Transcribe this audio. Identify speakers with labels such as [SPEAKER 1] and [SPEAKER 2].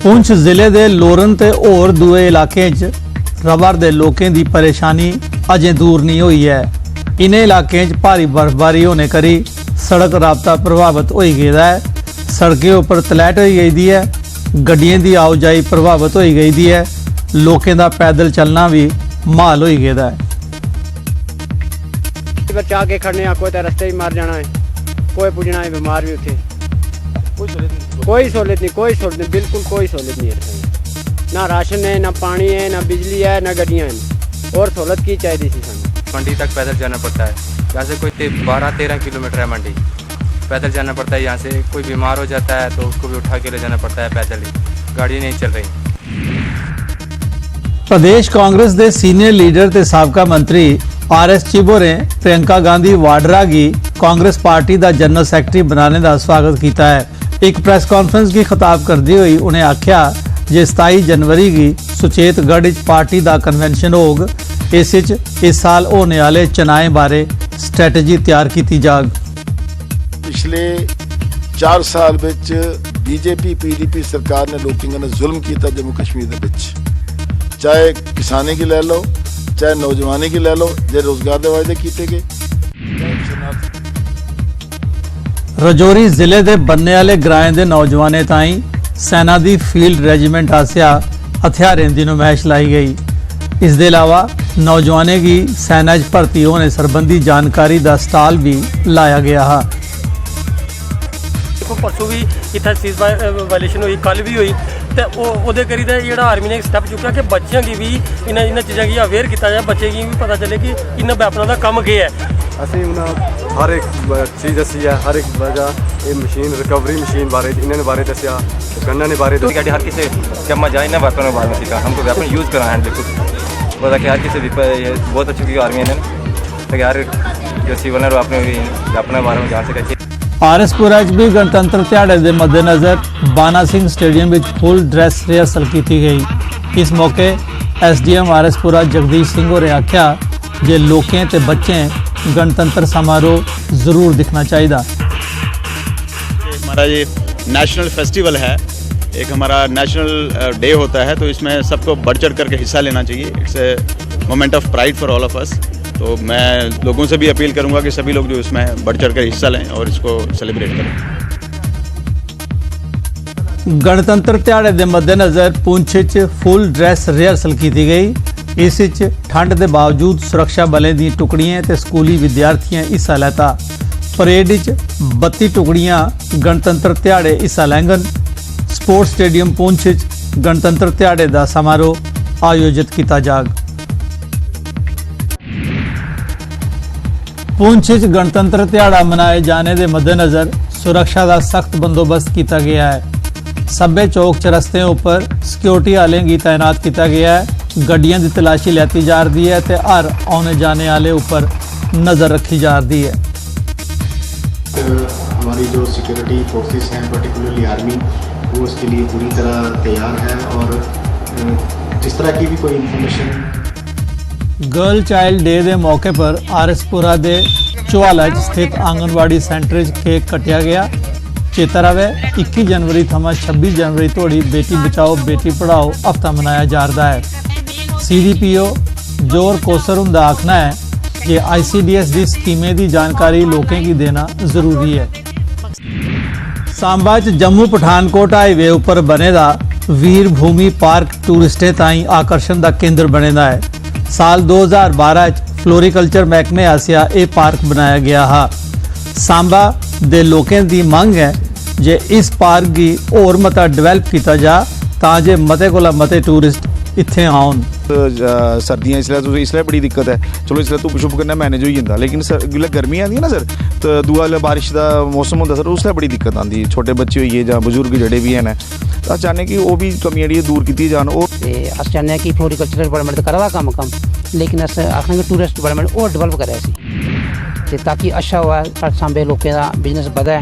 [SPEAKER 1] पुंछ जिले के लोरन ते होर दूए इलाके च रबर दे लोकें दी परेशानी अजें दूर नहीं हुई है। इन्हें इलाकें च भारी बर्फबारी होने करी सड़क राबता प्रभावित हो गया है। सड़कें उपर तलैट हो गई है, गड्डियां दी आवाजाही प्रभावित हो गई है, लोकें दा पैदल चलना भी माल हो गया है।
[SPEAKER 2] बचा के खड़ने कोई तो रस्ते ही मार जाना है, कोई पुजना है, बीमार भी उठे, कोई सहूलत नहीं, बिल्कुल कोई सहूलत नहीं है। ना राशन है, ना पानी है, ना बिजली है, ना गड्डियाँ हैं। और सहूलत की चाहिए थी सानू।
[SPEAKER 3] मंडी तक पैदल जाना पड़ता है। यहाँ से कोई 12-13 किलोमीटर है मंडी, पैदल जाना पड़ता है। यहाँ से कोई बीमार हो जाता है तो उसको भी उठा के ले जाना पड़ता है पैदल ही, गाड़ी नहीं चल रही।
[SPEAKER 1] प्रदेश कांग्रेस के सीनियर लीडर ते साबका मंत्री RS चिबो ने प्रियंका गांधी वाड्रा की कांग्रेस पार्टी का जनरल सैकटरी बनाने का स्वागत किया है। एक प्रेस कॉन्फ्रेंस की खिताब करते हुए उन्हें आख्या जे 27 जनवरी की सुचेतगढ़ पार्टी का कन्वेंशन होग, इस साल होने वाले चुनाव बारे स्ट्रैटेजी तैयार की जाग।
[SPEAKER 4] पिछले 4 साल विच बीजेपी PDP सरकार ने लोगों ने जुल्म किया जम्मू कश्मीर दे विच, चाहे किसानी की ले लो, चाहे नौजवानी की ले लो, जे रोजगार के वायदे किए गए।
[SPEAKER 1] राजौरी जिले के बनने वाले ग्राएं के नौजवानों ताई सेना की फील्ड रेजिमेंट आसिया हथियारों की नुमाइश लाई गई। इस दे अलावा नौजवानों की सेना च भर्ती होने संबंधी जानकारी का स्टाल भी लाया गया है।
[SPEAKER 5] परसों भी इतना सीज वायलेशन हुई, कल भी हुई, तो वो करी जो आर्मी ने एक स्टैप चुका कि बच्चों की भी इन चीज़ों की अवेयर किया जाए, बच्चे की भी पता चले कि इन वैपनों का कम क्या है।
[SPEAKER 6] ਅਸੀਂ ਉਹਨਾਂ ਹਰ ਇੱਕ ਚੀਜ਼ ਦੱਸੀ ਹੈ, ਹਰ ਇੱਕ ਵਜ੍ਹਾ ਇਹ ਮਸ਼ੀਨ ਰਿਕਵਰੀ ਮਸ਼ੀਨ ਬਾਰੇ ਇਹਨਾਂ ਨੇ ਬਾਰੇ ਦੱਸਿਆ, ਗੰਨਾਂ ਨੇ बारे
[SPEAKER 3] हर किसी जब मैं जाए ना वेपन के बारे में सीखा, हमको वेपन यूज़ करना है बिल्कुल बोला कि हर किसी बहुत अच्छी की आर्मी ने ताकि हर जो सिविल है अपने वेपन के बारे में जान सके।
[SPEAKER 1] आरएसपुरा भी गणतंत्र दिहाड़े के मद्देनज़र बाना सिंह स्टेडियम में फुल ड्रैस रिहर्सल की गई। इस मौके SDM आरएसपुरा जगदीश सिंह होरें आख्या जे लोकें ते बच्चें गणतंत्र समारोह जरूर दिखना चाहिए।
[SPEAKER 7] हमारा ये नेशनल फेस्टिवल है, एक हमारा नेशनल डे होता है, तो इसमें सबको बढ़ चढ़ करके हिस्सा लेना चाहिए। It's a moment of pride for all of us. तो मैं लोगों से भी अपील करूंगा कि सभी लोग जो इसमें बढ़ चढ़ कर हिस्सा लें और इसको सेलिब्रेट करें।
[SPEAKER 1] गणतंत्र दिहाड़े के मद्देनज़र पुंछ च फुल ड्रैस रिहर्सल की गई। इस ठंड के बावजूद सुरक्षा बलों की टुकड़ियां ते स्कूली विद्यार्थियों हिस्सा लेता। परेड 32 टुकड़ियां गणतंत्र दिहाड़े हिस्सा लैंगन। स्पोर्ट्स स्टेडियम पुंछ गणतंत्र दिहाड़े का समारोह आयोजित किया जाग। पुंछ गणतंत्र दिहाड़ा मनाए जाने के मद्देनज़र सुरक्षा का सख्त बंदोबस्त किया गया है। सभे चौक चरस्ते उपर सिक्योरिटी वाले की तैनात किया गया है। गड्डियां की तलाशी लेती जा रही है तो हर आने जाने वाले ऊपर नज़र रखी जा रही है।
[SPEAKER 8] हमारी जो सिक्योरिटी फोर्सेस हैं, पर्टिकुलरली आर्मी, वो इसके लिए पूरी तरह तैयार है और जिस तरह की भी कोई इंफॉर्मेशन।
[SPEAKER 1] गर्ल चाइल्ड डे के मौके पर आरएसपुरा के चौहाला स्थित आंगनवाड़ी सेंटर केक कटिया गया। चेता रहे 21 जनवरी थमा 26 जनवरी तोड़ी बेटी बचाओ बेटी पढ़ाओ हफ्ता मनाया जा रहा है। CDPO जोर कोसर उनका आखना है कि ICDS की स्कीमें की जानकारी लोगों की देना जरूरी है। सांबा च जम्मू पठानकोट हाईवे उपर बने दा वीर भूमि पार्क टूरिस्टें ताई आकर्षण का केंद्र बने दा है। साल 2012 फ्लोरीकल्चर महकमे आसिया यह पार्क बनाया गया है। सांबा दे लोगों की मांग है जे इस पार्क की होर मता डिवेलप किया जा ताजे मते कोला मते टूरिस्ट इत्थे आउन।
[SPEAKER 9] सर्दियाँ इसलिए बड़ी दिक्कत है, चलो इसलिए धुप्प शुप करना मैनेज हो जाता, लेकिन जिसले गर्मी आती है ना सर, तो दूआ बारिश का मौसम होता सर, उसलिए बड़ी दिक्कत आती। छोटे बच्चे होइए जां बजुर्ग जड़े भी हैं, तो चाहने कि वो भी कमियां जी दूर की जान।
[SPEAKER 2] अस चाहते कि फ्लोरीकल्चर डिपार्टमेंट करा कम लेकिन अस आखने कि टूरिस्ट डिपार्टमेंट और डिवेलप करे ताकि अच्छा हुआ सांबे लोगों का बिजनेस बधे।